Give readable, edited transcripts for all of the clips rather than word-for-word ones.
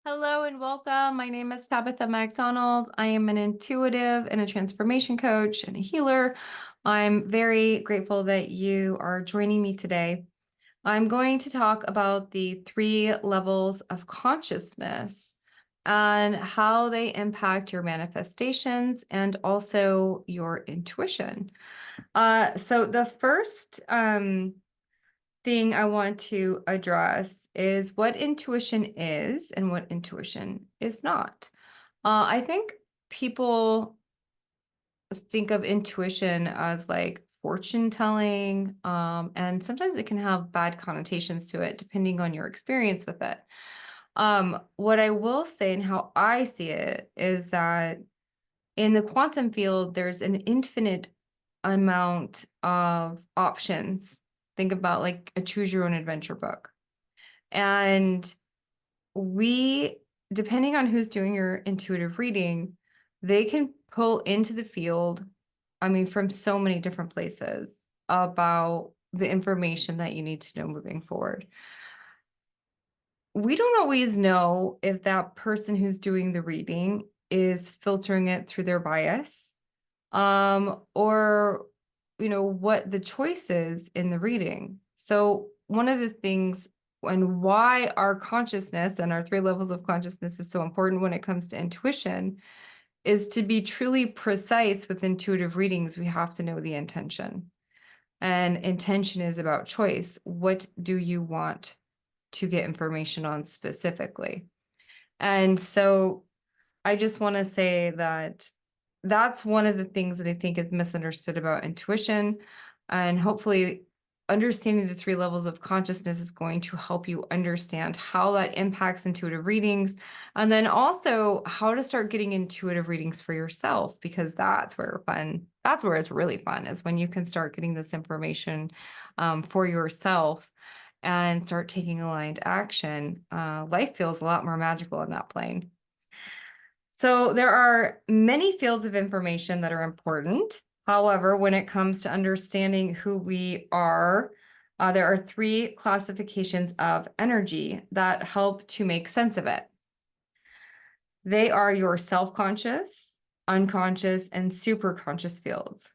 Hello and welcome. My name is Tabitha MacDonald. I am an intuitive and a transformation coach and a healer. I'm very grateful that you are joining me today. I'm going to talk about the 3 levels of consciousness and how they impact your manifestations and also your intuition. So the first thing I want to address is what intuition is and what intuition is not. I think people think of intuition as like fortune telling, and sometimes it can have bad connotations to it depending on your experience with it. What I will say and how I see it is that in the quantum field, there's an infinite amount of options. Think about like a choose your own adventure book. And we, depending on who's doing your intuitive reading, they can pull into the field, I mean, from so many different places about the information that you need to know moving forward. We don't always know if that person who's doing the reading is filtering it through their bias, or what the choice is in the reading. So one of the things and why our consciousness and our 3 levels of consciousness is so important when it comes to intuition is to be truly precise with intuitive readings, we have to know the intention. And intention is about choice. What do you want to get information on specifically? And so I just want to say that that's one of the things that I think is misunderstood about intuition. And hopefully, understanding the 3 levels of consciousness is going to help you understand how that impacts intuitive readings. And then also how to start getting intuitive readings for yourself, because that's where it's really fun, is when you can start getting this information for yourself and start taking aligned action. Life feels a lot more magical in that plane. So there are many fields of information that are important. However, when it comes to understanding who we are, there are 3 classifications of energy that help to make sense of it. They are your self-conscious, unconscious, and superconscious fields.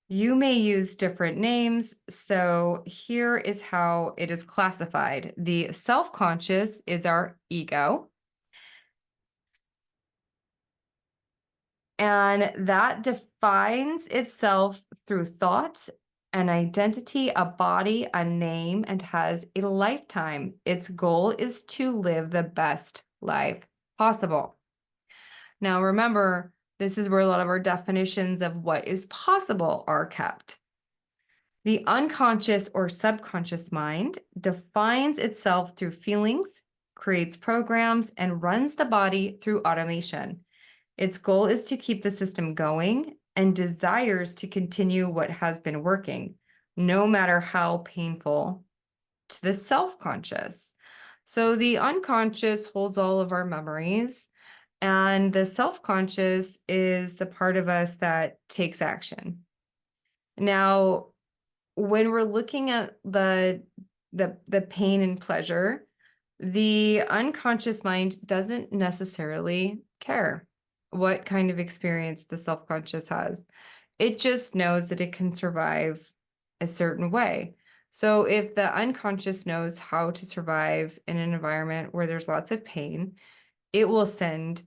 You may use different names, so here is how it is classified. The self-conscious is our ego. And that defines itself through thought, an identity, a body, a name, and has a lifetime. Its goal is to live the best life possible. Now, remember, this is where a lot of our definitions of what is possible are kept. The unconscious or subconscious mind defines itself through feelings, creates programs, and runs the body through automation. Its goal is to keep the system going and desires to continue what has been working, no matter how painful to the self-conscious. So the unconscious holds all of our memories, and the self-conscious is the part of us that takes action. Now, when we're looking at the pain and pleasure, the unconscious mind doesn't necessarily care what kind of experience the self-conscious has. It just knows that it can survive a certain way. So if the unconscious knows how to survive in an environment where there's lots of pain, it will send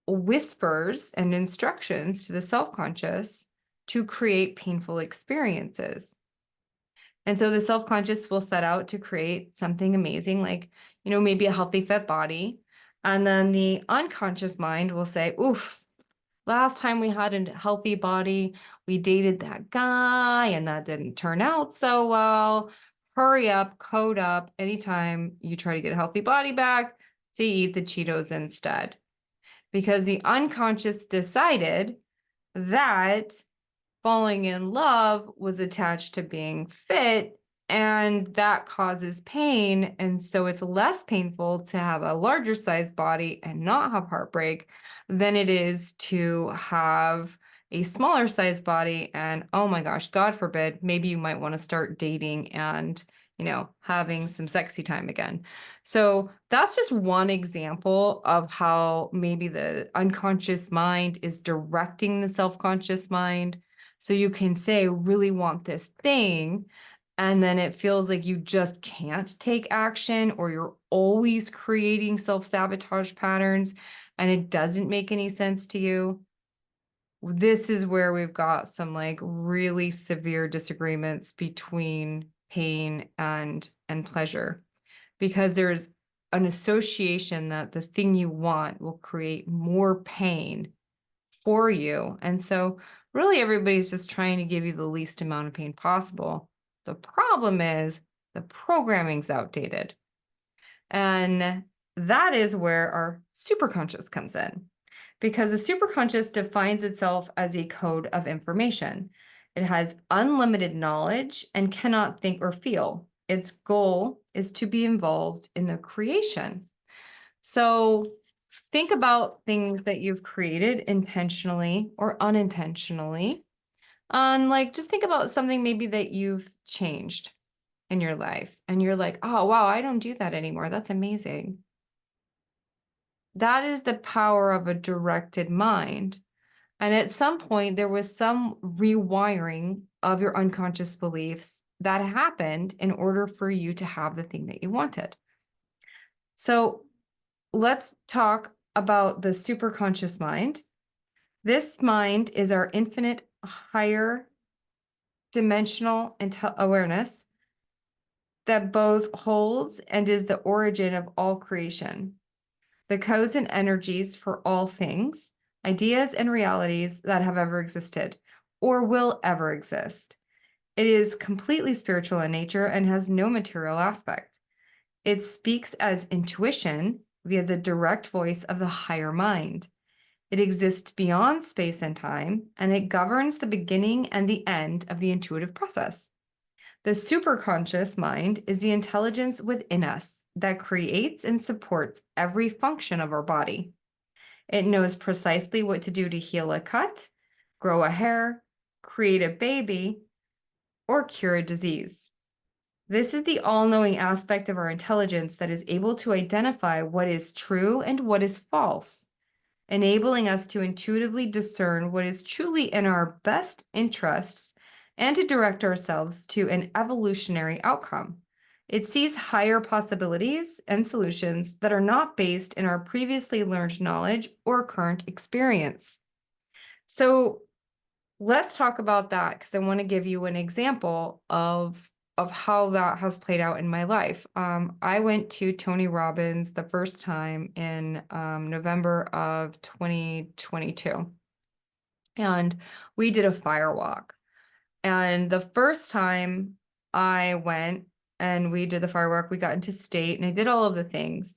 whispers and instructions to the self-conscious to create painful experiences. And so the self-conscious will set out to create something amazing, like, maybe a healthy, fit body. And then the unconscious mind will say, oof, last time we had a healthy body, we dated that guy and that didn't turn out so well. Hurry up, code up. Anytime you try to get a healthy body back, so you eat the Cheetos instead. Because the unconscious decided that falling in love was attached to being fit, and that causes pain. And so it's less painful to have a larger size body and not have heartbreak than it is to have a smaller size body. And oh my gosh, God forbid, maybe you might want to start dating and having some sexy time again. So that's just one example of how maybe the unconscious mind is directing the self-conscious mind. So you can say, really want this thing, and then it feels like you just can't take action, or you're always creating self-sabotage patterns and it doesn't make any sense to you. This is where we've got some like really severe disagreements between pain and pleasure, because there's an association that the thing you want will create more pain for you. And so really everybody's just trying to give you the least amount of pain possible. The problem is the programming's outdated. And that is where our superconscious comes in, because the superconscious defines itself as a code of information. It has unlimited knowledge and cannot think or feel. Its goal is to be involved in the creation. So think about things that you've created intentionally or unintentionally. And like, just think about something maybe that you've changed in your life and you're like, oh, wow, I don't do that anymore. That's amazing. That is the power of a directed mind. And at some point, there was some rewiring of your unconscious beliefs that happened in order for you to have the thing that you wanted. So let's talk about the superconscious mind. This mind is our infinite higher dimensional awareness that both holds and is the origin of all creation, the codes and energies for all things, ideas and realities that have ever existed or will ever exist. It is completely spiritual in nature and has no material aspect. It speaks as intuition via the direct voice of the higher mind. It exists beyond space and time, and it governs the beginning and the end of the intuitive process. The superconscious mind is the intelligence within us that creates and supports every function of our body. It knows precisely what to do to heal a cut, grow a hair, create a baby, or cure a disease. This is the all-knowing aspect of our intelligence that is able to identify what is true and what is false, enabling us to intuitively discern what is truly in our best interests and to direct ourselves to an evolutionary outcome. It sees higher possibilities and solutions that are not based in our previously learned knowledge or current experience. So let's talk about that, because I want to give you an example of how that has played out in my life. I went to Tony Robbins the first time in November of 2022, and we did a fire walk. And the first time I went and we did the fire walk, we got into state and I did all of the things.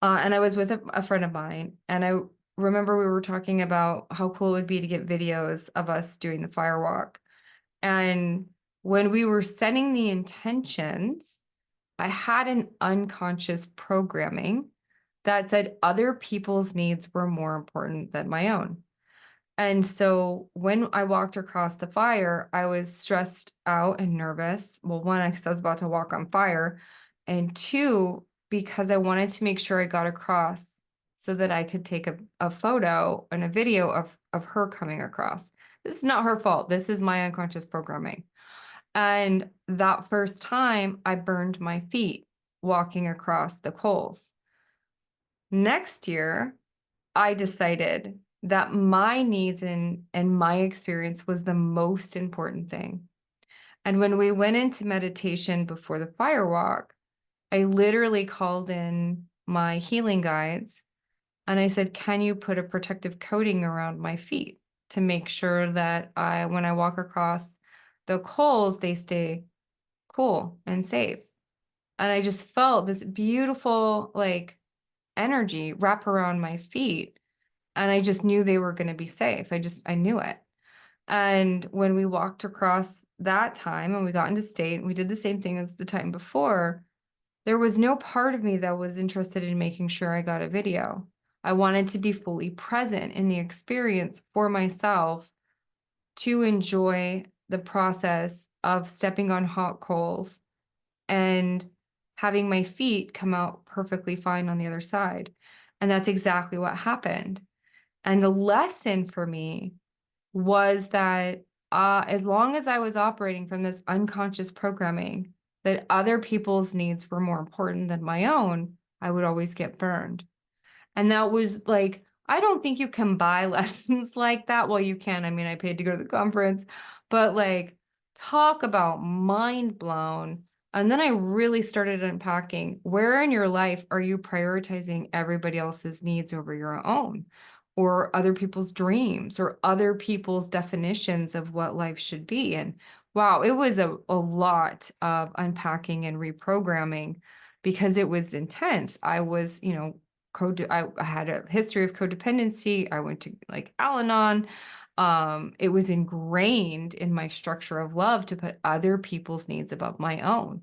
And I was with a friend of mine, and I remember we were talking about how cool it would be to get videos of us doing the fire walk. And when we were setting the intentions, I had an unconscious programming that said other people's needs were more important than my own. And so when I walked across the fire, I was stressed out and nervous. Well, one, because I was about to walk on fire, and two, because I wanted to make sure I got across so that I could take a photo and a video of her coming across. This is not her fault. This is my unconscious programming. And that first time, I burned my feet walking across the coals. Next year, I decided that my needs and my experience was the most important thing. And when we went into meditation before the fire walk, I literally called in my healing guides and I said, can you put a protective coating around my feet to make sure that when I walk across the coals, they stay cool and safe. And I just felt this beautiful like energy wrap around my feet. And I just knew they were going to be safe. I knew it. And when we walked across that time and we got into state and we did the same thing as the time before, there was no part of me that was interested in making sure I got a video. I wanted to be fully present in the experience for myself to enjoy the process of stepping on hot coals and having my feet come out perfectly fine on the other side. And that's exactly what happened. And the lesson for me was that as long as I was operating from this unconscious programming, that other people's needs were more important than my own, I would always get burned. And that was like, I don't think you can buy lessons like that. Well, you can. I mean, I paid to go to the conference, but like, talk about mind blown. And then I really started unpacking, where in your life are you prioritizing everybody else's needs over your own, or other people's dreams, or other people's definitions of what life should be? And wow, it was a lot of unpacking and reprogramming because it was intense. I was, I had a history of codependency. I went to like Al-Anon. It was ingrained in my structure of love to put other people's needs above my own.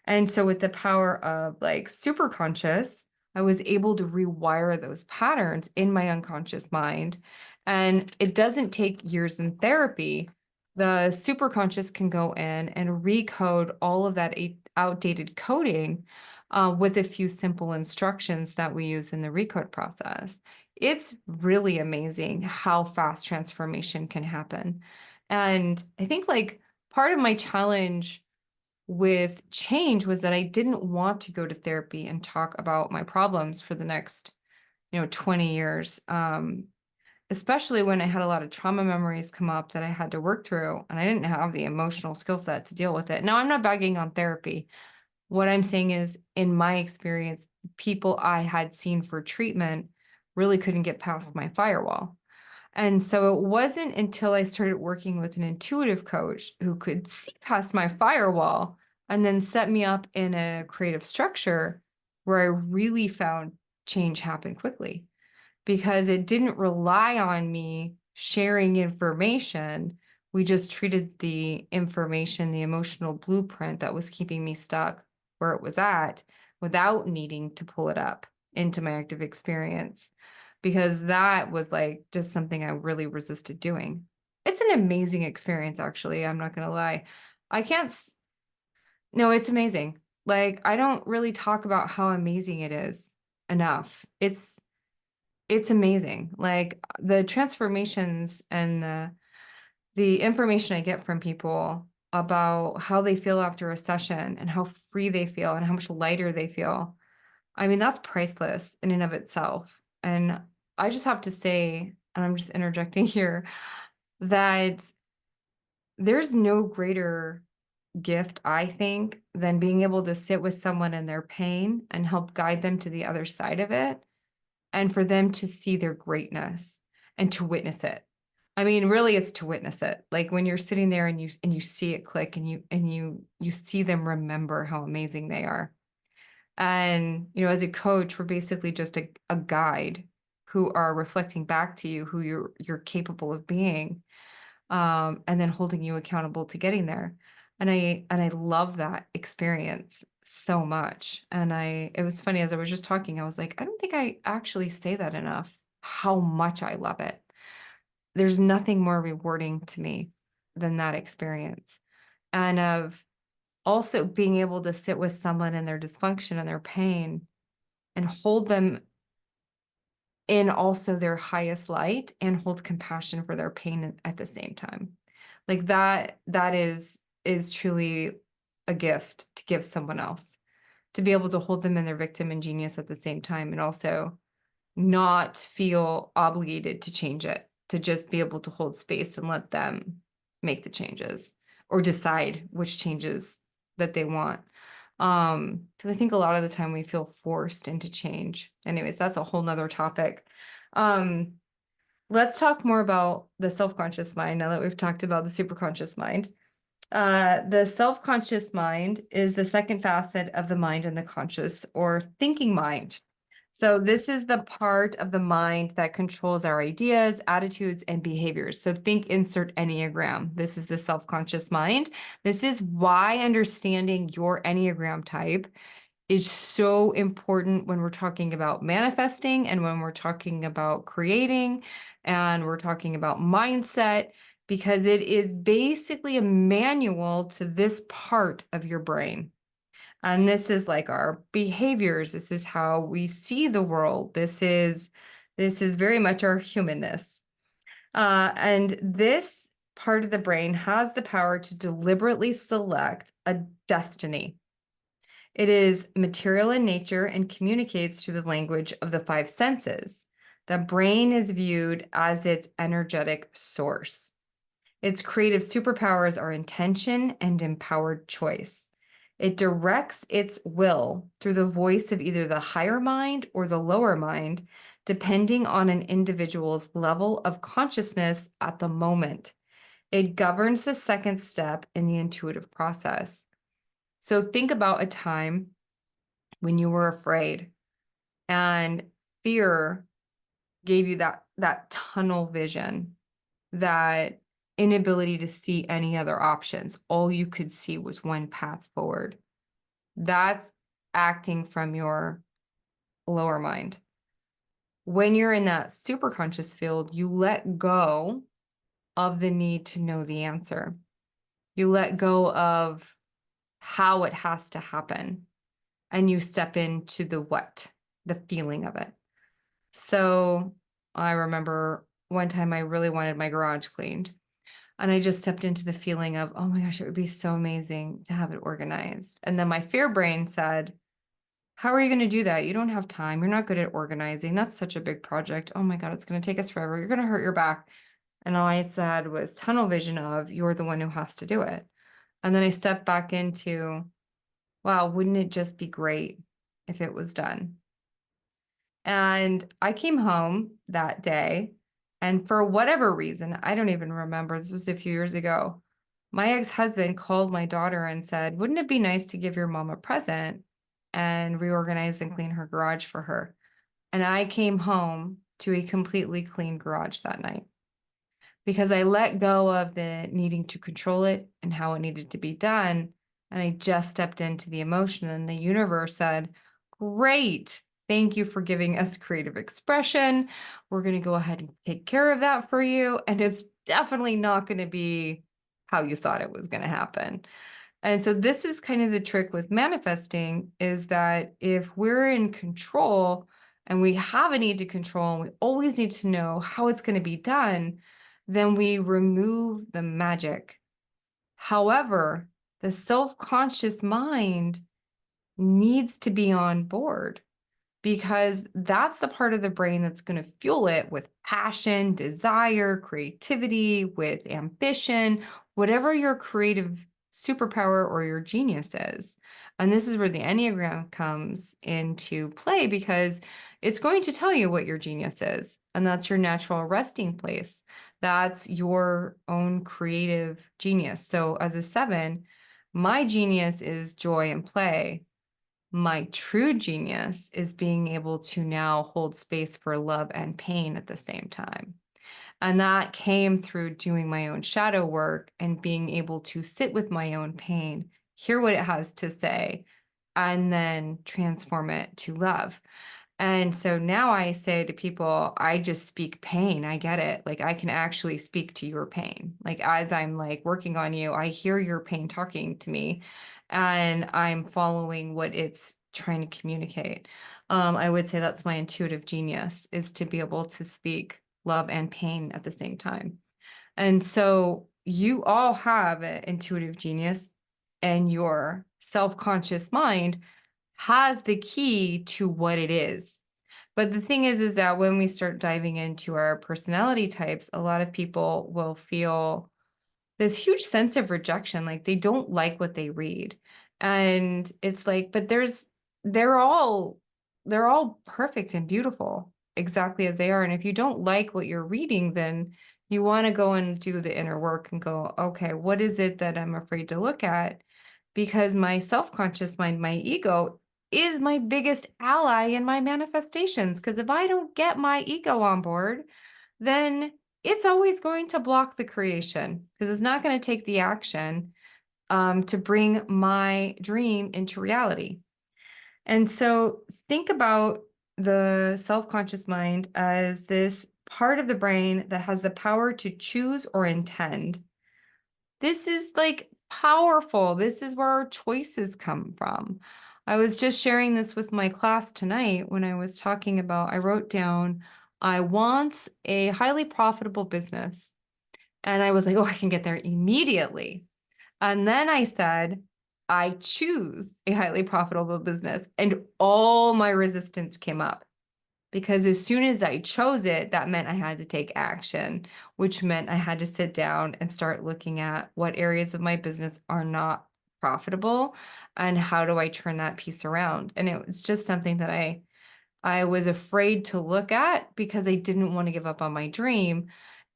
And so with the power of like Superconscious, I was able to rewire those patterns in my unconscious mind. And it doesn't take years in therapy. The Superconscious can go in and recode all of that outdated coding with a few simple instructions that we use in the recode process. It's really amazing how fast transformation can happen. And I think like part of my challenge with change was that I didn't want to go to therapy and talk about my problems for the next, 20 years. Especially when I had a lot of trauma memories come up that I had to work through, and I didn't have the emotional skill set to deal with it. Now, I'm not bagging on therapy. What I'm saying is, in my experience, people I had seen for treatment really couldn't get past my firewall. And so it wasn't until I started working with an intuitive coach who could see past my firewall and then set me up in a creative structure where I really found change happen quickly, because it didn't rely on me sharing information. We just treated the information, the emotional blueprint that was keeping me stuck where it was at, without needing to pull it up into my active experience, because that was like just something I really resisted doing. It's an amazing experience, actually. I'm not going to lie. I can't, no, it's amazing. Like, I don't really talk about how amazing it is enough. It's amazing. Like the transformations and the information I get from people about how they feel after a session and how free they feel and how much lighter they feel. I mean, that's priceless in and of itself. And I just have to say, and I'm just interjecting here, that there's no greater gift, I think, than being able to sit with someone in their pain and help guide them to the other side of it, and for them to see their greatness and to witness it. I mean, really, it's to witness it. Like when you're sitting there and you see it click, and you see them remember how amazing they are. And as a coach, we're basically just a guide who are reflecting back to you who you're capable of being, and then holding you accountable to getting there. And I love that experience so much. And it was funny, as I was just talking, I was like, I don't think I actually say that enough, how much I love it. There's nothing more rewarding to me than that experience. And of also being able to sit with someone in their dysfunction and their pain and hold them in also their highest light, and hold compassion for their pain at the same time. Like that is truly a gift to give someone else, to be able to hold them in their victim and genius at the same time, and also not feel obligated to change it, to just be able to hold space and let them make the changes or decide which changes that they want. Because I think a lot of the time we feel forced into change. Anyways, that's a whole nother topic. Um, let's talk more about the self-conscious mind now that we've talked about the superconscious mind. The self-conscious mind is the second facet of the mind in the conscious or thinking mind. So this is the part of the mind that controls our ideas, attitudes, and behaviors. So think insert Enneagram. This is the self-conscious mind. This is why understanding your Enneagram type is so important when we're talking about manifesting, and when we're talking about creating, and we're talking about mindset, because it is basically a manual to this part of your brain. And this is like our behaviors. This is how we see the world. This is very much our humanness. And this part of the brain has the power to deliberately select a destiny. It is material in nature and communicates through the language of the five senses. The brain is viewed as its energetic source. Its creative superpowers are intention and empowered choice. It directs its will through the voice of either the higher mind or the lower mind, depending on an individual's level of consciousness at the moment. It governs the second step in the intuitive process. So think about a time when you were afraid and fear gave you that tunnel vision, that inability to see any other options. All you could see was one path forward. That's acting from your lower mind. When you're in that superconscious field, you let go of the need to know the answer. You let go of how it has to happen, and you step into the what, the feeling of it. So I remember one time I really wanted my garage cleaned. And I just stepped into the feeling of, oh my gosh, it would be so amazing to have it organized. And then my fear brain said, how are you going to do that? You don't have time. You're not good at organizing. That's such a big project. Oh my God, it's going to take us forever. You're going to hurt your back. And all I said was tunnel vision of, you're the one who has to do it. And then I stepped back into, wow, wouldn't it just be great if it was done? And I came home that day, and for whatever reason, I don't even remember, this was a few years ago, my ex-husband called my daughter and said, wouldn't it be nice to give your mom a present and reorganize and clean her garage for her? And I came home to a completely clean garage that night because I let go of the needing to control it and how it needed to be done. And I just stepped into the emotion, and the universe said, great. Thank you for giving us creative expression. We're going to go ahead and take care of that for you. And it's definitely not going to be how you thought it was going to happen. And so this is kind of the trick with manifesting, is that if we're in control and we have a need to control, and we always need to know how it's going to be done, then we remove the magic. However, the self-conscious mind needs to be on board, because that's the part of the brain that's going to fuel it with passion, desire, creativity, with ambition, whatever your creative superpower or your genius is. And this is where the Enneagram comes into play, because it's going to tell you what your genius is. And that's your natural resting place. That's your own creative genius. So as a 7, my genius is joy and play. My true genius is being able to now hold space for love and pain at the same time. And that came through doing my own shadow work and being able to sit with my own pain, hear what it has to say, and then transform it to love. And so now I say to people, I just speak pain. I get it. Like, I can actually speak to your pain. Like, as I'm like working on you, I hear your pain talking to me, and I'm following what it's trying to communicate. I would say that's my intuitive genius, is to be able to speak love and pain at the same time. And so you all have an intuitive genius, and your self-conscious mind has the key to what it is. But the thing is that when we start diving into our personality types, a lot of people will feel this huge sense of rejection, like they don't like what they read. And it's like, but they're all they're all perfect and beautiful exactly as they are. And if you don't like what you're reading, then you want to go and do the inner work and go, okay, what is it that I'm afraid to look at? Because my self-conscious mind, my ego, is my biggest ally in my manifestations. Because if I don't get my ego on board, then it's always going to block the creation, because it's not going to take the action to bring my dream into reality. And so think about the self-conscious mind as this part of the brain that has the power to choose or intend. This is like powerful. This is where our choices come from. I was just sharing this with my class tonight when I was talking about, I wrote down, I want a highly profitable business. And I was like, oh, I can get there immediately. And then I said, I choose a highly profitable business. And all my resistance came up because as soon as I chose it, that meant I had to take action, which meant I had to sit down and start looking at what areas of my business are not profitable and how do I turn that piece around. And it was just something that I was afraid to look at because I didn't want to give up on my dream.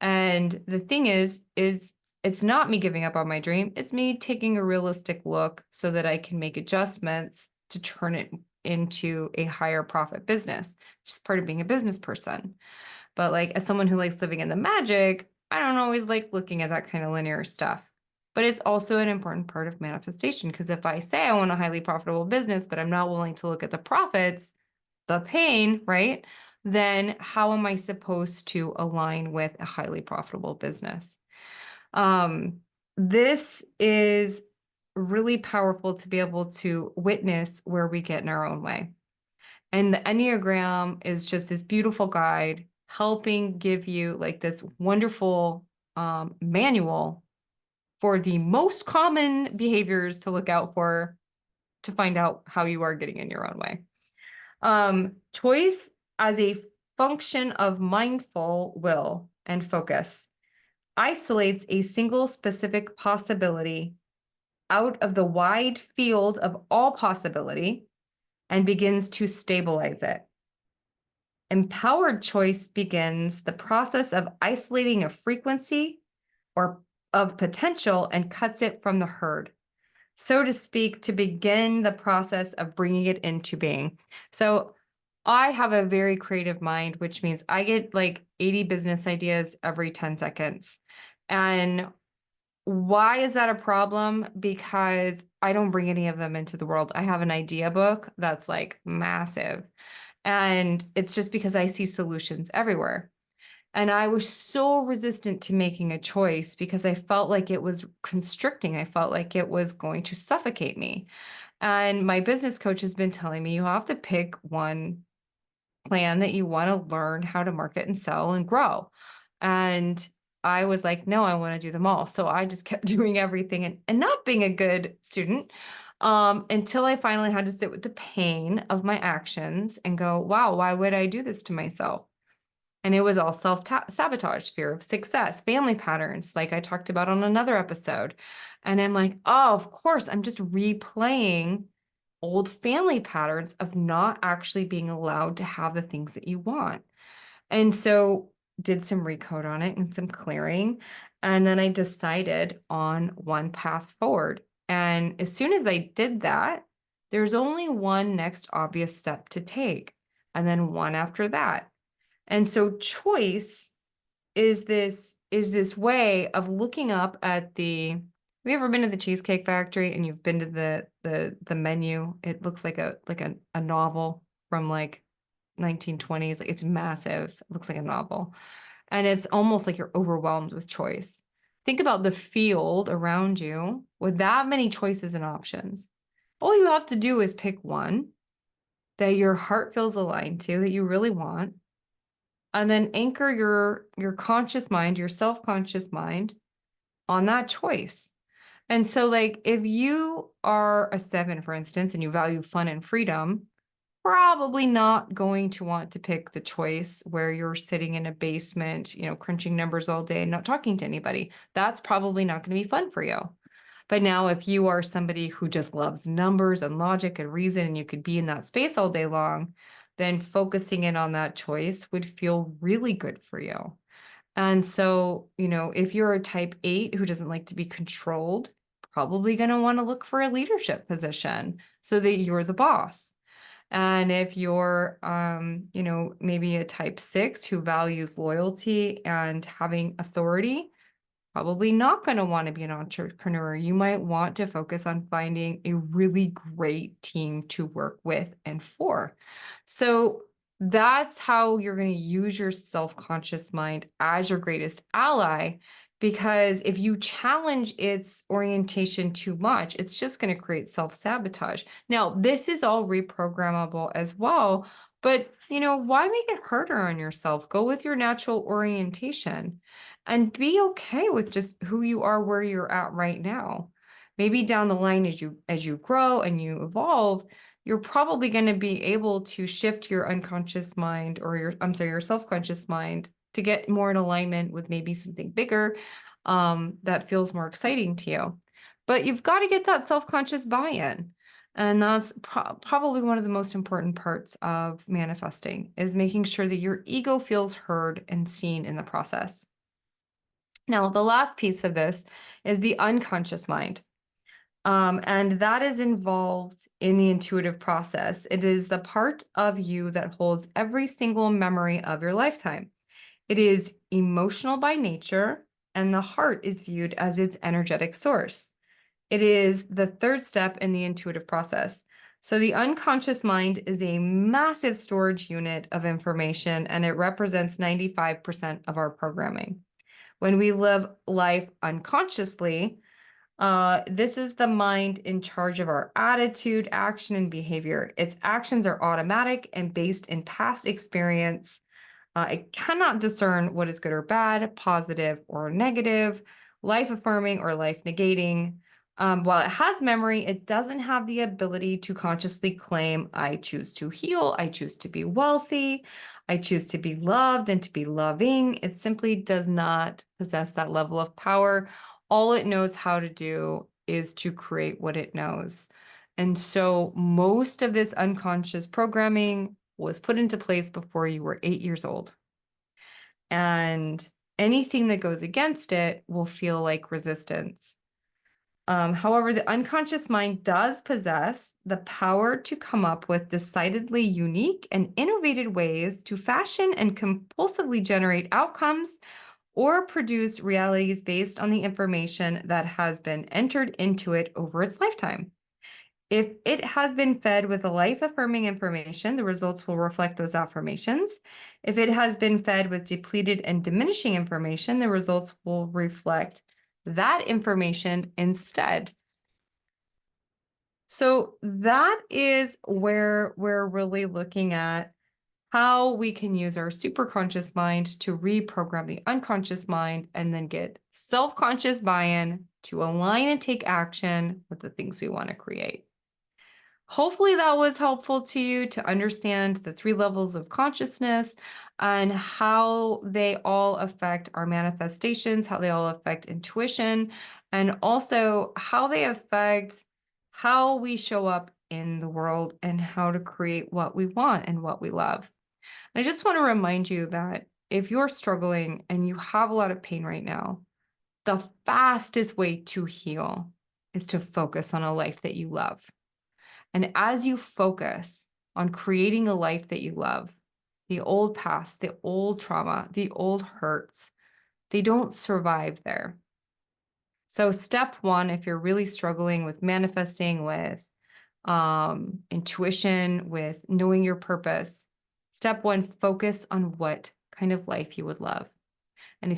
And the thing is it's not me giving up on my dream. It's me taking a realistic look so that I can make adjustments to turn it into a higher profit business. It's just part of being a business person. But like as someone who likes living in the magic, I don't always like looking at that kind of linear stuff. But it's also an important part of manifestation because if I say I want a highly profitable business, but I'm not willing to look at the profits, the pain, right? Then how am I supposed to align with a highly profitable business? This is really powerful to be able to witness where we get in our own way. And the Enneagram is just this beautiful guide helping give you like this wonderful manual for the most common behaviors to look out for to find out how you are getting in your own way. Choice as a function of mindful will and focus isolates a single specific possibility out of the wide field of all possibility and begins to stabilize it. Empowered choice begins the process of isolating a frequency or of potential and cuts it from the herd, so to speak, to begin the process of bringing it into being. So I have a very creative mind, which means I get like 80 business ideas every 10 seconds. And why is that a problem? Because I don't bring any of them into the world. I have an idea book that's like massive. And it's just because I see solutions everywhere. And I was so resistant to making a choice because I felt like it was constricting. I felt like it was going to suffocate me. And my business coach has been telling me you have to pick one plan that you want to learn how to market and sell and grow. And I was like, no, I want to do them all. So I just kept doing everything and not being a good student until I finally had to sit with the pain of my actions and go, wow, why would I do this to myself? And it was all self-sabotage, fear of success, family patterns, like I talked about on another episode. And I'm like, oh, of course, I'm just replaying old family patterns of not actually being allowed to have the things that you want. And so did some recode on it and some clearing. And then I decided on one path forward. And as soon as I did that, there's only one next obvious step to take, and then one after that. And so choice is this way of looking up at the have you ever been to the Cheesecake Factory and you've been to the menu? It looks like a novel from like 1920s. Like it's massive. It looks like a novel. And it's almost like you're overwhelmed with choice. Think about the field around you with that many choices and options. All you have to do is pick one that your heart feels aligned to, that you really want, and then anchor your conscious mind, your self-conscious mind on that choice. And so like if you are a 7, for instance, and you value fun and freedom, probably not going to want to pick the choice where you're sitting in a basement, crunching numbers all day and not talking to anybody. That's probably not going to be fun for you. But now if you are somebody who just loves numbers and logic and reason, and you could be in that space all day long, then focusing in on that choice would feel really good for you. And so, if you're a type 8 who doesn't like to be controlled, probably going to want to look for a leadership position so that you're the boss. And if you're, maybe a type 6 who values loyalty and having authority, probably not going to want to be an entrepreneur. You might want to focus on finding a really great team to work with and for. So that's how you're going to use your self-conscious mind as your greatest ally Because if you challenge its orientation too much, it's just going to create self-sabotage. Now, this is all reprogrammable as well, but why make it harder on yourself? Go with your natural orientation and be okay with just who you are, where you're at right now. Maybe down the line as you grow and you evolve, you're probably going to be able to shift your unconscious mind or your self-conscious mind to get more in alignment with maybe something bigger that feels more exciting to you. But you've got to get that self-conscious buy-in. And that's probably one of the most important parts of manifesting is making sure that your ego feels heard and seen in the process. Now, the last piece of this is the unconscious mind. And that is involved in the intuitive process. It is the part of you that holds every single memory of your lifetime. It is emotional by nature, and the heart is viewed as its energetic source. It is the third step in the intuitive process. So the unconscious mind is a massive storage unit of information, and it represents 95% of our programming. When we live life unconsciously, this is the mind in charge of our attitude, action, and behavior. Its actions are automatic and based in past experience. It cannot discern what is good or bad, positive or negative, life affirming or life negating. While it has memory, it doesn't have the ability to consciously claim, I choose to heal, I choose to be wealthy, I choose to be loved and to be loving. It simply does not possess that level of power. All it knows how to do is to create what it knows. And so most of this unconscious programming was put into place before you were 8 years old. And anything that goes against it will feel like resistance. However, the unconscious mind does possess the power to come up with decidedly unique and innovative ways to fashion and compulsively generate outcomes or produce realities based on the information that has been entered into it over its lifetime. If it has been fed with a life-affirming information, the results will reflect those affirmations. If it has been fed with depleted and diminishing information, the results will reflect that information instead. So that is where we're really looking at how we can use our superconscious mind to reprogram the unconscious mind and then get self-conscious buy-in to align and take action with the things we want to create. Hopefully that was helpful to you to understand the 3 levels of consciousness and how they all affect our manifestations, how they all affect intuition, and also how they affect how we show up in the world and how to create what we want and what we love. I just want to remind you that if you're struggling and you have a lot of pain right now, the fastest way to heal is to focus on a life that you love. And as you focus on creating a life that you love, the old past, the old trauma, the old hurts, they don't survive there. So step 1, if you're really struggling with manifesting, with intuition, with knowing your purpose, step 1, focus on what kind of life you would love.